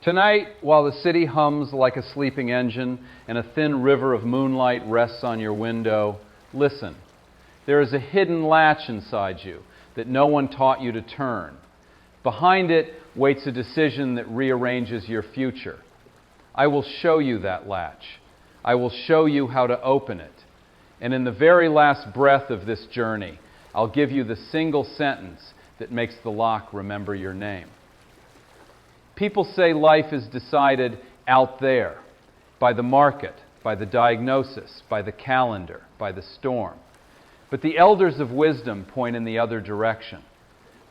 Tonight, while the city hums like a sleeping engine and a thin river of moonlight rests on your window, listen. There is a hidden latch inside you that no one taught you to turn. Behind it waits a decision that rearranges your future. I will show you that latch. I will show you how to open it. And in the very last breath of this journey, I'll give you the single sentence that makes the lock remember your name. People say life is decided out there, by the market, by the diagnosis, by the calendar, by the storm. But the elders of wisdom point in the other direction.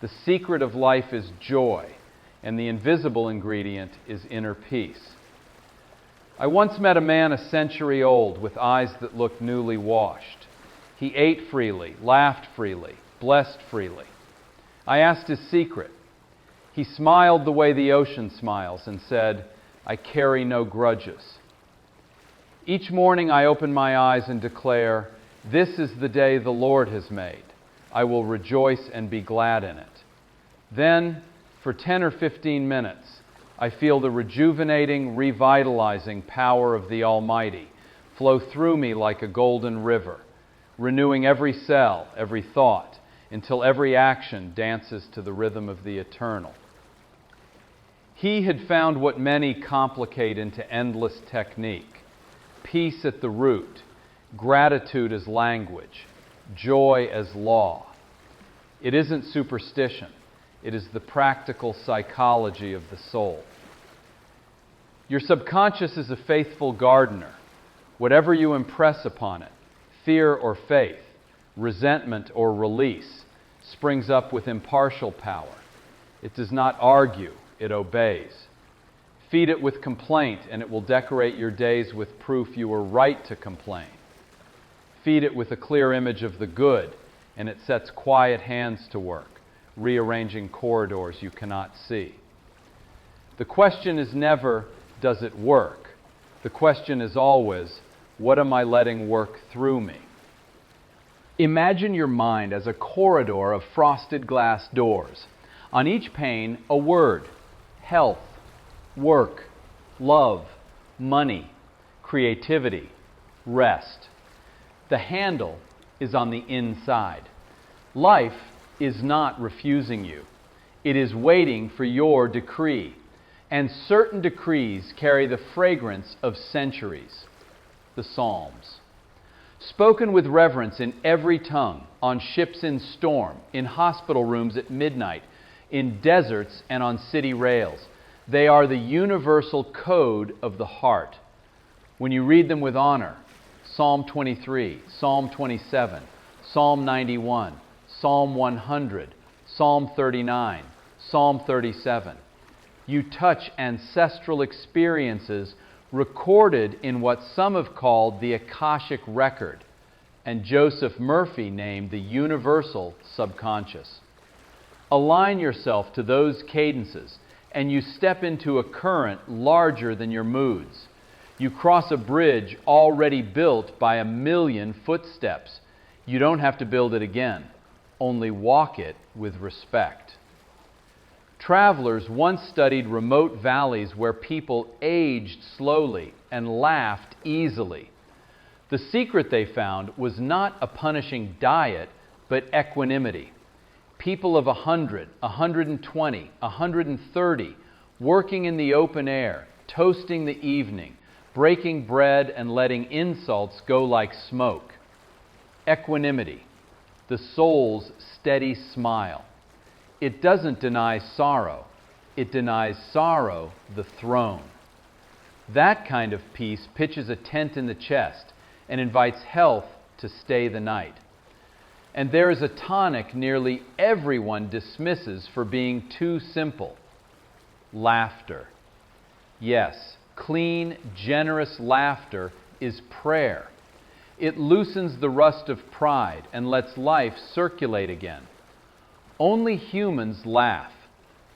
The secret of life is joy, and the invisible ingredient is inner peace. I once met a man a century old with eyes that looked newly washed. He ate freely, laughed freely, blessed freely. I asked his secret. He smiled the way the ocean smiles and said, "I carry no grudges." Each morning I open my eyes and declare, "This is the day the Lord has made. I will rejoice and be glad in it." Then, for 10 or 15 minutes, I feel the rejuvenating, revitalizing power of the Almighty flow through me like a golden river, renewing every cell, every thought, until every action dances to the rhythm of the eternal. He had found what many complicate into endless technique: peace at the root, gratitude as language, joy as law. It isn't superstition. It is the practical psychology of the soul. Your subconscious is a faithful gardener. Whatever you impress upon it, fear or faith, resentment or release, springs up with impartial power. It does not argue, it obeys. Feed it with complaint, and it will decorate your days with proof you were right to complain. Feed it with a clear image of the good, and it sets quiet hands to work, rearranging corridors you cannot see. The question is never, does it work? The question is always, what am I letting work through me? Imagine your mind as a corridor of frosted glass doors. On each pane, a word: health, work, love, money, creativity, rest. The handle is on the inside. Life is not refusing you. It is waiting for your decree. And certain decrees carry the fragrance of centuries. The Psalms. Spoken with reverence in every tongue, on ships in storm, in hospital rooms at midnight, in deserts and on city rails. They are the universal code of the heart. When you read them with honor, Psalm 23, Psalm 27, Psalm 91, Psalm 100, Psalm 39, Psalm 37, you touch ancestral experiences recorded in what some have called the Akashic Record, and Joseph Murphy named the universal subconscious. Align yourself to those cadences, and you step into a current larger than your moods. You cross a bridge already built by 1,000,000 footsteps. You don't have to build it again, only walk it with respect. Travelers once studied remote valleys where people aged slowly and laughed easily. The secret they found was not a punishing diet, but equanimity. People of 100, 120, 130, working in the open air, toasting the evening, breaking bread and letting insults go like smoke. Equanimity, the soul's steady smile. It doesn't deny sorrow. It denies sorrow the throne. That kind of peace pitches a tent in the chest and invites health to stay the night. And there is a tonic nearly everyone dismisses for being too simple: laughter. Yes, clean, generous laughter is prayer. It loosens the rust of pride and lets life circulate again. Only humans laugh.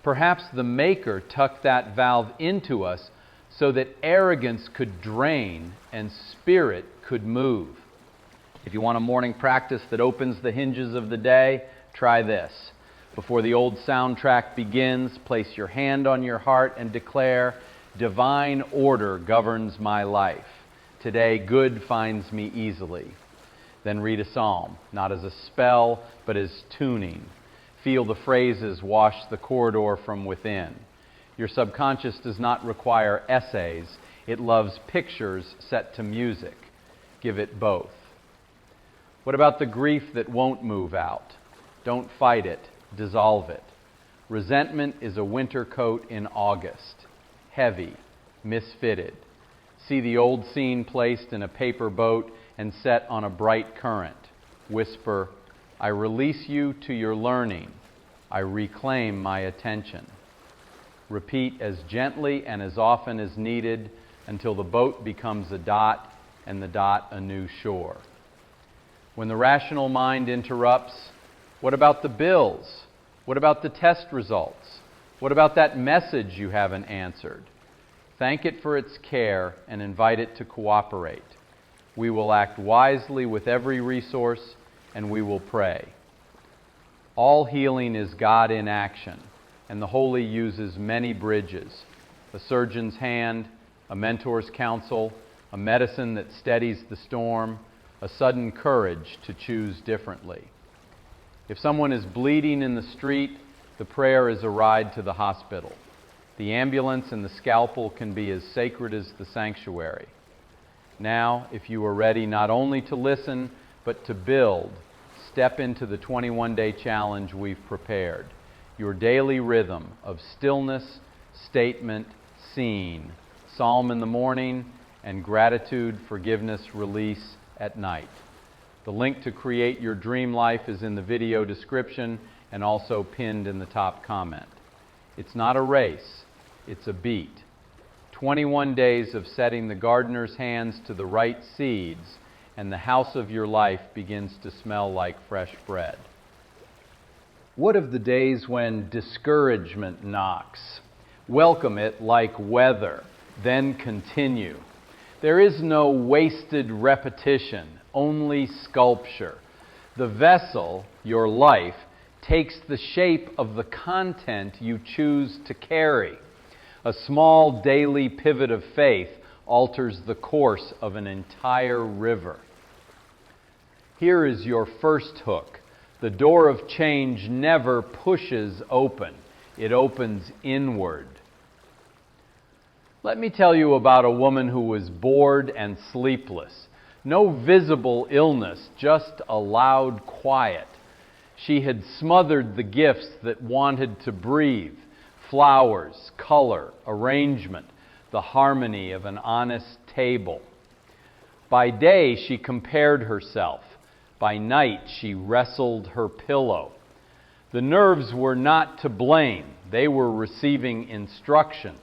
Perhaps the Maker tucked that valve into us so that arrogance could drain and spirit could move. If you want a morning practice that opens the hinges of the day, try this. Before the old soundtrack begins, place your hand on your heart and declare, Divine order governs my life. Today, good finds me easily. Then read a psalm, not as a spell, but as tuning. Feel the phrases wash the corridor from within. Your subconscious does not require essays. It loves pictures set to music. Give it both. What about the grief that won't move out? Don't fight it. Dissolve it. Resentment is a winter coat in August. Heavy, misfitted. See the old scene placed in a paper boat and set on a bright current. Whisper, I release you to your learning. I reclaim my attention. Repeat as gently and as often as needed until the boat becomes a dot and the dot a new shore. When the rational mind interrupts, what about the bills? What about the test results? What about that message you haven't answered? Thank it for its care and invite it to cooperate. We will act wisely with every resource, and we will pray. All healing is God in action, and the Holy uses many bridges: a surgeon's hand, a mentor's counsel, a medicine that steadies the storm, a sudden courage to choose differently. If someone is bleeding in the street, the prayer is a ride to the hospital. The ambulance and the scalpel can be as sacred as the sanctuary. Now, if you are ready not only to listen, but to build, step into the 21-day challenge we've prepared. Your daily rhythm of stillness, statement, scene, psalm in the morning, and gratitude, forgiveness, release at night. The link to create your dream life is in the video description and also pinned in the top comment. It's not a race, it's a beat. 21 days of setting the gardener's hands to the right seeds, and the house of your life begins to smell like fresh bread. What of the days when discouragement knocks? Welcome it like weather, then continue. There is no wasted repetition, only sculpture. The vessel, your life, takes the shape of the content you choose to carry. A small daily pivot of faith alters the course of an entire river. Here is your first hook. The door of change never pushes open. It opens inward. Let me tell you about a woman who was bored and sleepless. No visible illness, just a loud quiet. She had smothered the gifts that wanted to breathe: flowers, color, arrangement, the harmony of an honest table. By day, she compared herself. By night, she wrestled her pillow. The nerves were not to blame. They were receiving instructions.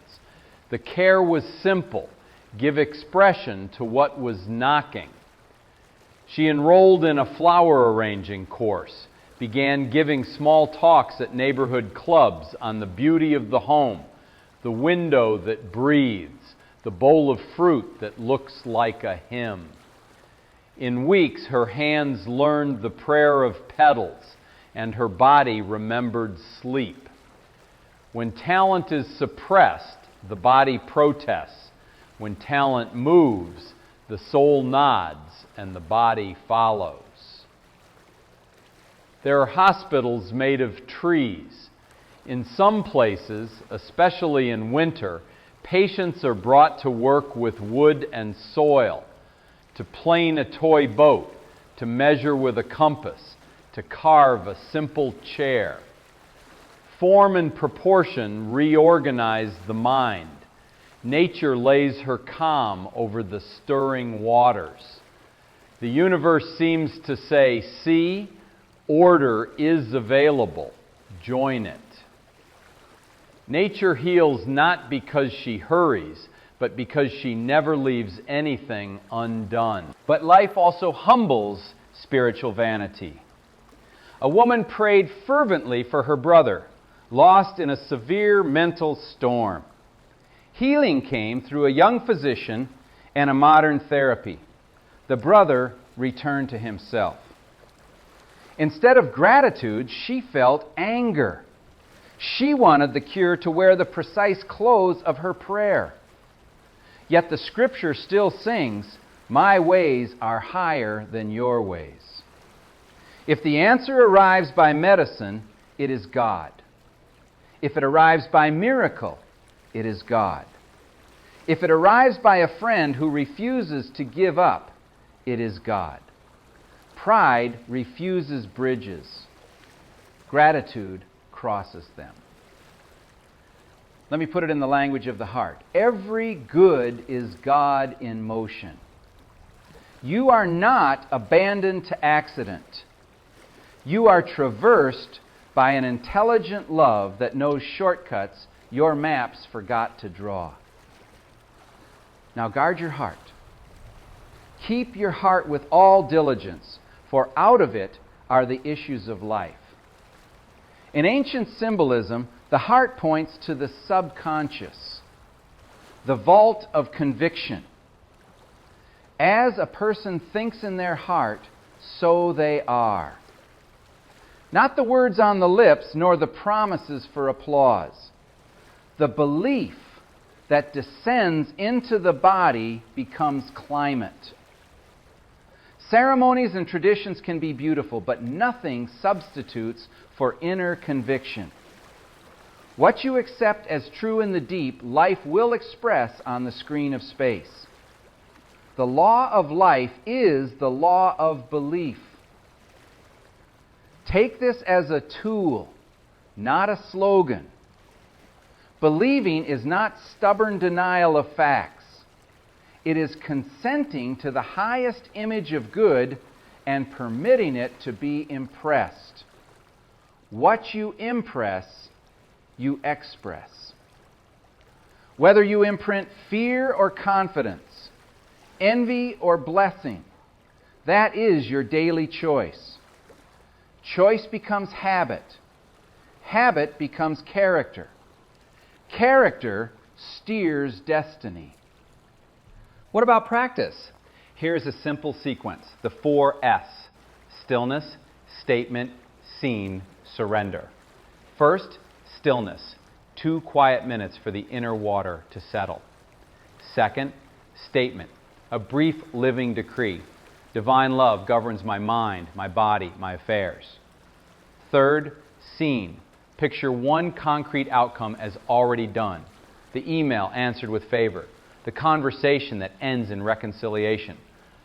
The care was simple: give expression to what was knocking. She enrolled in a flower arranging course, began giving small talks at neighborhood clubs on the beauty of the home, the window that breathes, the bowl of fruit that looks like a hymn. In weeks, her hands learned the prayer of petals, and her body remembered sleep. When talent is suppressed, the body protests. When talent moves, the soul nods and the body follows. There are hospitals made of trees. In some places, especially in winter, patients are brought to work with wood and soil, to plane a toy boat, to measure with a compass, to carve a simple chair. Form and proportion reorganize the mind. Nature lays her calm over the stirring waters. The universe seems to say, see, order is available. Join it. Nature heals not because she hurries, but because she never leaves anything undone. But life also humbles spiritual vanity. A woman prayed fervently for her brother, lost in a severe mental storm. Healing came through a young physician and a modern therapy. The brother returned to himself. Instead of gratitude, she felt anger. She wanted the cure to wear the precise clothes of her prayer. Yet the Scripture still sings, "My ways are higher than your ways." If the answer arrives by medicine, it is God. If it arrives by miracle, it is God. If it arrives by a friend who refuses to give up, it is God. Pride refuses bridges. Gratitude crosses them. Let me put it in the language of the heart. Every good is God in motion. You are not abandoned to accident. You are traversed by an intelligent love that knows shortcuts your maps forgot to draw. Now guard your heart. Keep your heart with all diligence, for out of it are the issues of life. In ancient symbolism, the heart points to the subconscious, the vault of conviction. As a person thinks in their heart, so they are. Not the words on the lips, nor the promises for applause. The belief that descends into the body becomes climate. Ceremonies and traditions can be beautiful, but nothing substitutes for inner conviction. What you accept as true in the deep, life will express on the screen of space. The law of life is the law of belief. Take this as a tool, not a slogan. Believing is not stubborn denial of facts. It is consenting to the highest image of good and permitting it to be impressed. What you impress, you express. Whether you imprint fear or confidence, envy or blessing, that is your daily choice. Choice becomes habit. Habit becomes character. Character steers destiny. What about practice? Here's a simple sequence, the 4 S. Stillness, statement, scene, surrender. First, stillness. 2 quiet minutes for the inner water to settle. Second, statement. A brief living decree. Divine love governs my mind, my body, my affairs. Third, scene. Picture one concrete outcome as already done. The email answered with favor. The conversation that ends in reconciliation.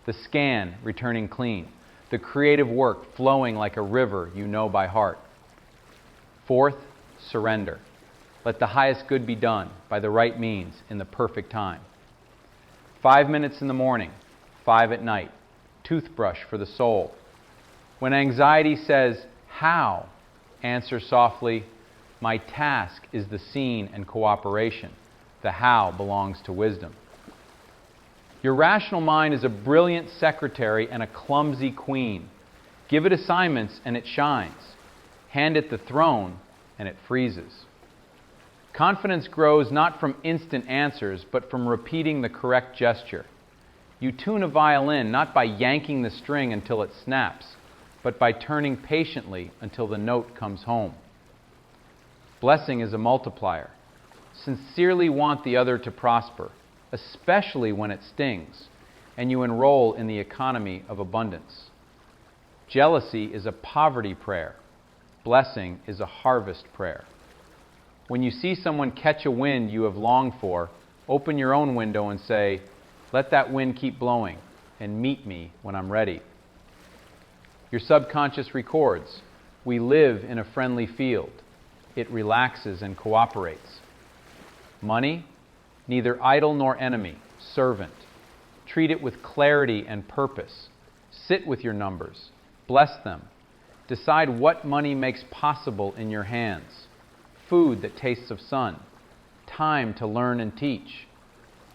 The scan returning clean. The creative work flowing like a river you know by heart. Fourth, surrender. Let the highest good be done by the right means in the perfect time. 5 minutes in the morning, 5 at night. Toothbrush for the soul. When anxiety says, "How?" answer softly, "My task is the scene and cooperation. The how belongs to wisdom." Your rational mind is a brilliant secretary and a clumsy queen. Give it assignments and it shines. Hand it the throne and it freezes. Confidence grows not from instant answers, but from repeating the correct gesture. You tune a violin not by yanking the string until it snaps, but by turning patiently until the note comes home. Blessing is a multiplier. Sincerely want the other to prosper, especially when it stings, and you enroll in the economy of abundance. Jealousy is a poverty prayer. Blessing is a harvest prayer. When you see someone catch a wind you have longed for, open your own window and say, "Let that wind keep blowing, and meet me when I'm ready." Your subconscious records, "We live in a friendly field." It relaxes and cooperates. Money, neither idol nor enemy, servant. Treat it with clarity and purpose. Sit with your numbers. Bless them. Decide what money makes possible in your hands. Food that tastes of sun. Time to learn and teach.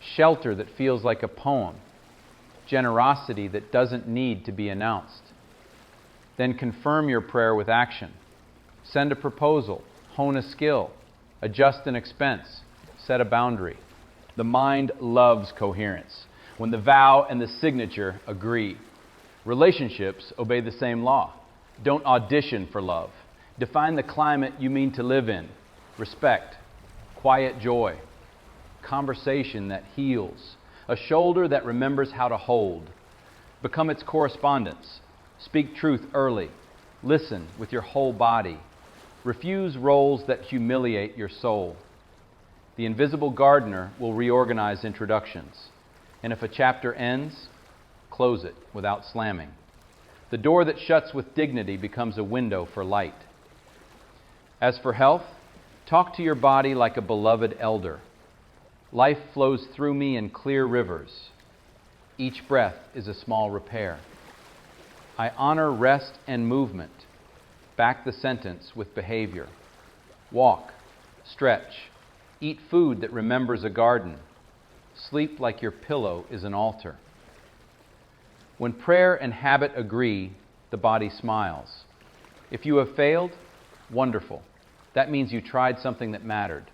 Shelter that feels like a poem. Generosity that doesn't need to be announced. Then confirm your prayer with action. Send a proposal. Hone a skill. Adjust an expense. Set a boundary. The mind loves coherence, when the vow and the signature agree. Relationships obey the same law. Don't audition for love. Define the climate you mean to live in. Respect. Quiet joy. conversation that heals, a shoulder that remembers how to hold. Become its correspondence. Speak truth early. Listen with your whole body. Refuse roles that humiliate your soul. The invisible gardener will reorganize introductions. And if a chapter ends, close it without slamming. The door that shuts with dignity becomes a window for light. As for health, talk to your body like a beloved elder. Life flows through me in clear rivers. Each breath is a small repair. I honor rest and movement. Back the sentence with behavior. Walk, stretch, eat food that remembers a garden. Sleep like your pillow is an altar. When prayer and habit agree, the body smiles. If you have failed, wonderful. That means you tried something that mattered.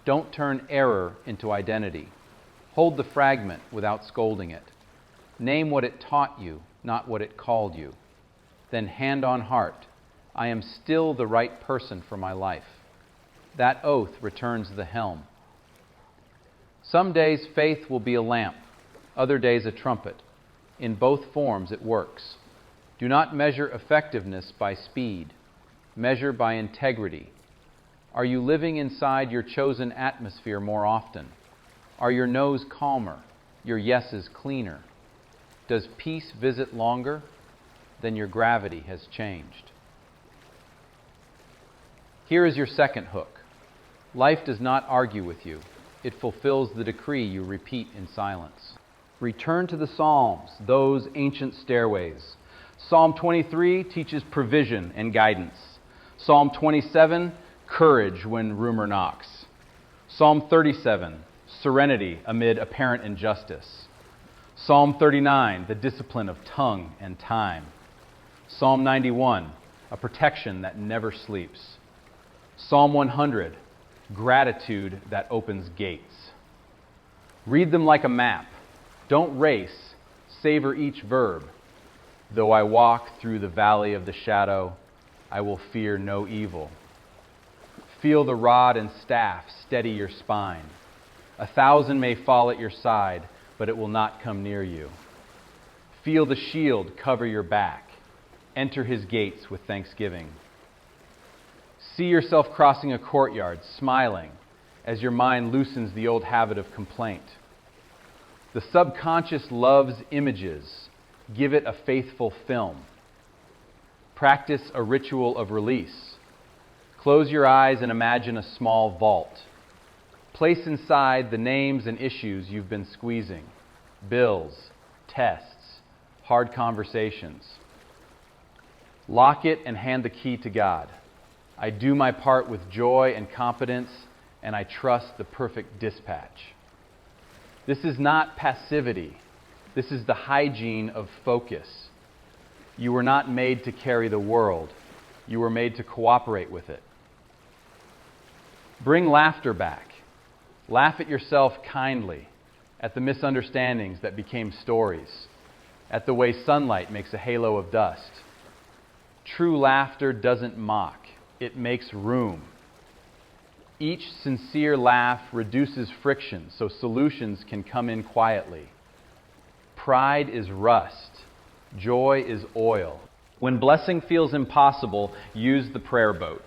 Don't turn error into identity. Hold the fragment without scolding it. Name what it taught you, not what it called you. Then hand on heart, I am still the right person for my life. That oath returns the helm. Some days faith will be a lamp, other days a trumpet. In both forms it works. Do not measure effectiveness by speed. Measure by integrity. Are you living inside your chosen atmosphere more often? Are your no's calmer, your yeses cleaner? Does peace visit longer? Then your gravity has changed. Here is your second hook. Life does not argue with you. It fulfills the decree you repeat in silence. Return to the Psalms, those ancient stairways. Psalm 23 teaches provision and guidance. Psalm 27, courage when rumor knocks. Psalm 37, serenity amid apparent injustice. Psalm 39, the discipline of tongue and time. Psalm 91, a protection that never sleeps. Psalm 100, gratitude that opens gates. Read them like a map. Don't race, savor each verb. Though I walk through the valley of the shadow, I will fear no evil. Feel the rod and staff steady your spine. 1,000 may fall at your side, but it will not come near you. Feel the shield cover your back. Enter his gates with thanksgiving. See yourself crossing a courtyard, smiling, as your mind loosens the old habit of complaint. The subconscious loves images. Give it a faithful film. Practice a ritual of release. Close your eyes and imagine a small vault. Place inside the names and issues you've been squeezing. Bills, tests, hard conversations. Lock it and hand the key to God. I do my part with joy and confidence, and I trust the perfect dispatch. This is not passivity. This is the hygiene of focus. You were not made to carry the world. You were made to cooperate with it. Bring laughter back. Laugh at yourself kindly, at the misunderstandings that became stories, at the way sunlight makes a halo of dust. True laughter doesn't mock. It makes room. Each sincere laugh reduces friction so solutions can come in quietly. Pride is rust. Joy is oil. When blessing feels impossible, use the prayer boat.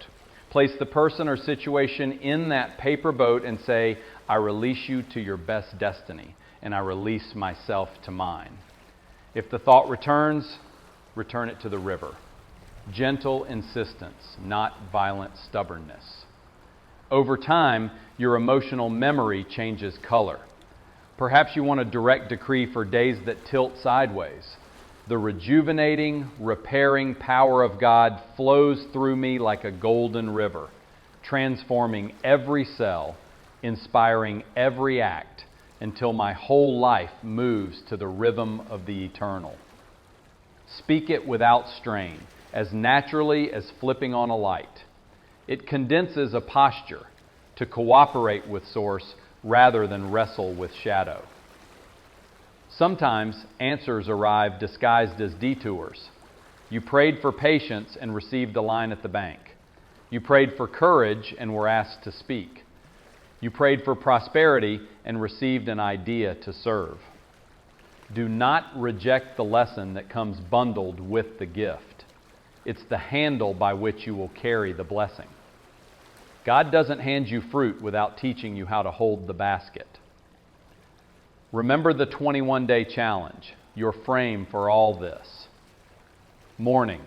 Place the person or situation in that paper boat and say, I release you to your best destiny, and I release myself to mine. If the thought returns, return it to the river. Gentle insistence, not violent stubbornness. Over time, your emotional memory changes color. Perhaps you want a direct decree for days that tilt sideways. The rejuvenating, repairing power of God flows through me like a golden river, transforming every cell, inspiring every act, until my whole life moves to the rhythm of the eternal. Speak it without strain, as naturally as flipping on a light. It condenses a posture to cooperate with Source rather than wrestle with shadow. Sometimes answers arrive disguised as detours. You prayed for patience and received a line at the bank. You prayed for courage and were asked to speak. You prayed for prosperity and received an idea to serve. Do not reject the lesson that comes bundled with the gift. It's the handle by which you will carry the blessing. God doesn't hand you fruit without teaching you how to hold the basket. Remember the 21-day challenge, your frame for all this. Morning,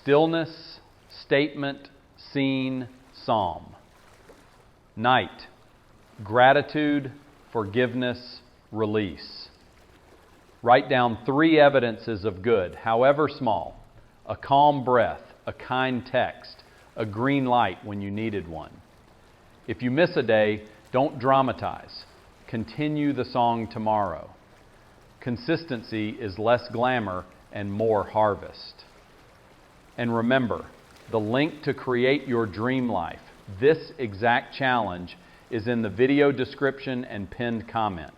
stillness, statement, scene, psalm. Night, gratitude, forgiveness, release. Write down 3 evidences of good, however small. A calm breath, a kind text, a green light when you needed one. If you miss a day, don't dramatize. Continue the song tomorrow. Consistency is less glamour and more harvest. And remember, the link to create your dream life, this exact challenge, is in the video description and pinned comment.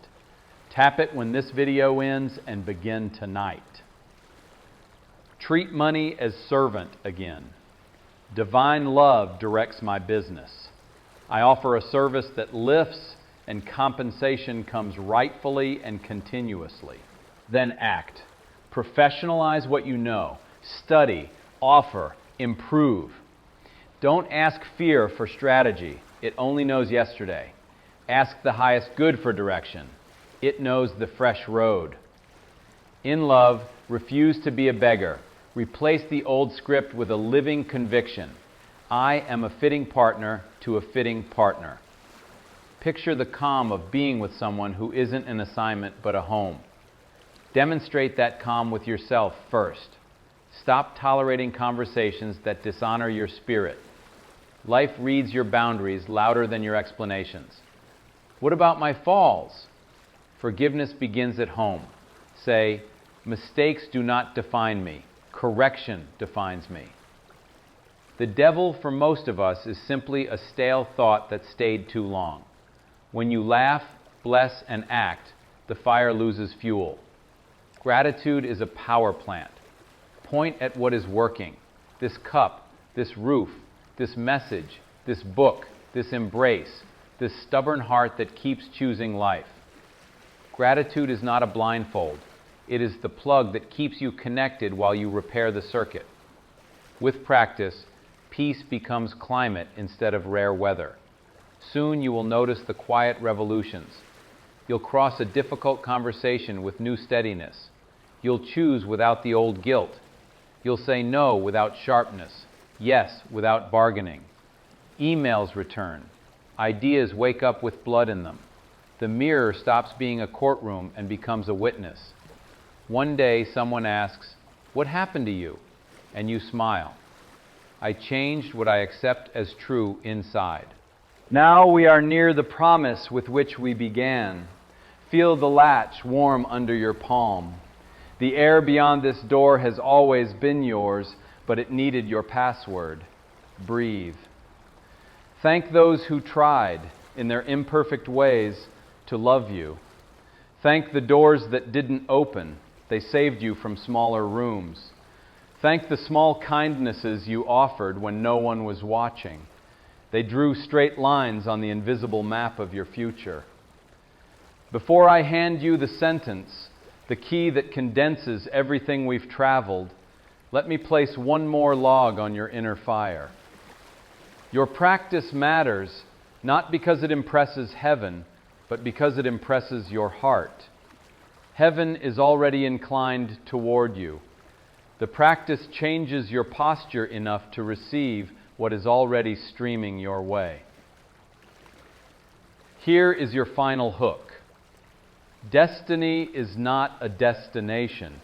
Tap it when this video ends and begin tonight. Treat money as servant again. Divine love directs my business. I offer a service that lifts and compensation comes rightfully and continuously. Then act. Professionalize what you know. Study, offer, improve. Don't ask fear for strategy. It only knows yesterday. Ask the highest good for direction. It knows the fresh road. In love, refuse to be a beggar. Replace the old script with a living conviction. I am a fitting partner to a fitting partner. Picture the calm of being with someone who isn't an assignment but a home. Demonstrate that calm with yourself first. Stop tolerating conversations that dishonor your spirit. Life reads your boundaries louder than your explanations. What about my falls? Forgiveness begins at home. Say, mistakes do not define me. Correction defines me. The devil for most of us is simply a stale thought that stayed too long. When you laugh, bless, and act, the fire loses fuel. Gratitude is a power plant. Point at what is working. This cup, this roof, this message, this book, this embrace, this stubborn heart that keeps choosing life. Gratitude is not a blindfold. It is the plug that keeps you connected while you repair the circuit. With practice, peace becomes climate instead of rare weather. Soon you will notice the quiet revolutions. You'll cross a difficult conversation with new steadiness. You'll choose without the old guilt. You'll say no without sharpness, yes without bargaining. Emails return. Ideas wake up with blood in them. The mirror stops being a courtroom and becomes a witness. One day someone asks, "What happened to you?" And you smile. I changed what I accept as true inside. Now we are near the promise with which we began. Feel the latch warm under your palm. The air beyond this door has always been yours, but it needed your password. Breathe. Thank those who tried, in their imperfect ways, to love you. Thank the doors that didn't open. They saved you from smaller rooms. Thank the small kindnesses you offered when no one was watching. They drew straight lines on the invisible map of your future. Before I hand you the sentence, the key that condenses everything we've traveled, let me place one more log on your inner fire. Your practice matters, not because it impresses heaven, but because it impresses your heart. Heaven is already inclined toward you. The practice changes your posture enough to receive what is already streaming your way. Here is your final hook. Destiny is not a destination.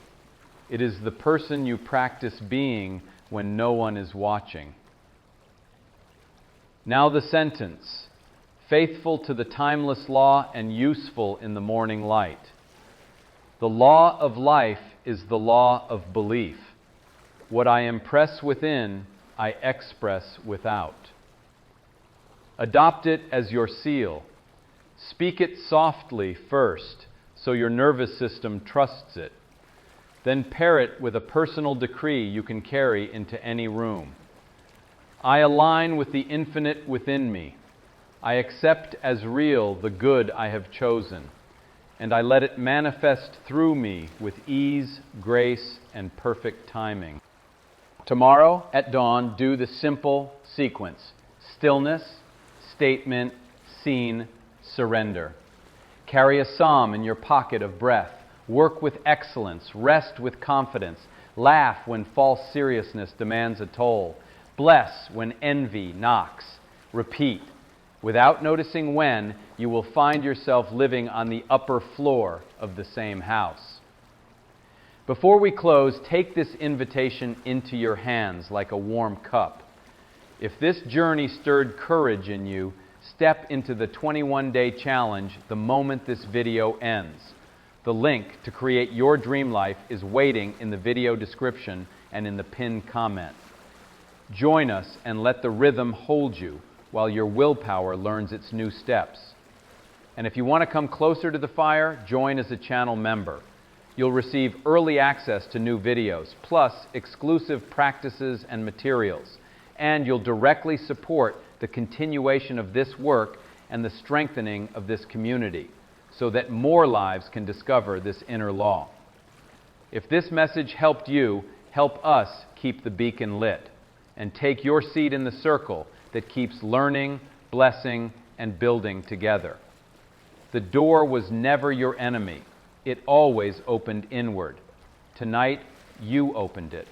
It is the person you practice being when no one is watching. Now the sentence, faithful to the timeless law and useful in the morning light. The law of life is the law of belief. What I impress within, I express without. Adopt it as your seal. Speak it softly first, so your nervous system trusts it. Then pair it with a personal decree you can carry into any room. I align with the infinite within me. I accept as real the good I have chosen, and I let it manifest through me with ease, grace, and perfect timing. Tomorrow at dawn, do the simple sequence: stillness, statement, scene, surrender. Carry a psalm in your pocket of breath. Work with excellence. Rest with confidence. Laugh when false seriousness demands a toll. Bless when envy knocks. Repeat. Without noticing when, you will find yourself living on the upper floor of the same house. Before we close, take this invitation into your hands like a warm cup. If this journey stirred courage in you, step into the 21-day challenge the moment this video ends. The link to create your dream life is waiting in the video description and in the pinned comment. Join us and let the rhythm hold you while your willpower learns its new steps. And if you want to come closer to the fire, join as a channel member. You'll receive early access to new videos, plus exclusive practices and materials. And you'll directly support the continuation of this work and the strengthening of this community, so that more lives can discover this inner law. If this message helped you, help us keep the beacon lit, and take your seat in the circle that keeps learning, blessing, and building together. The door was never your enemy. It always opened inward. Tonight, you opened it.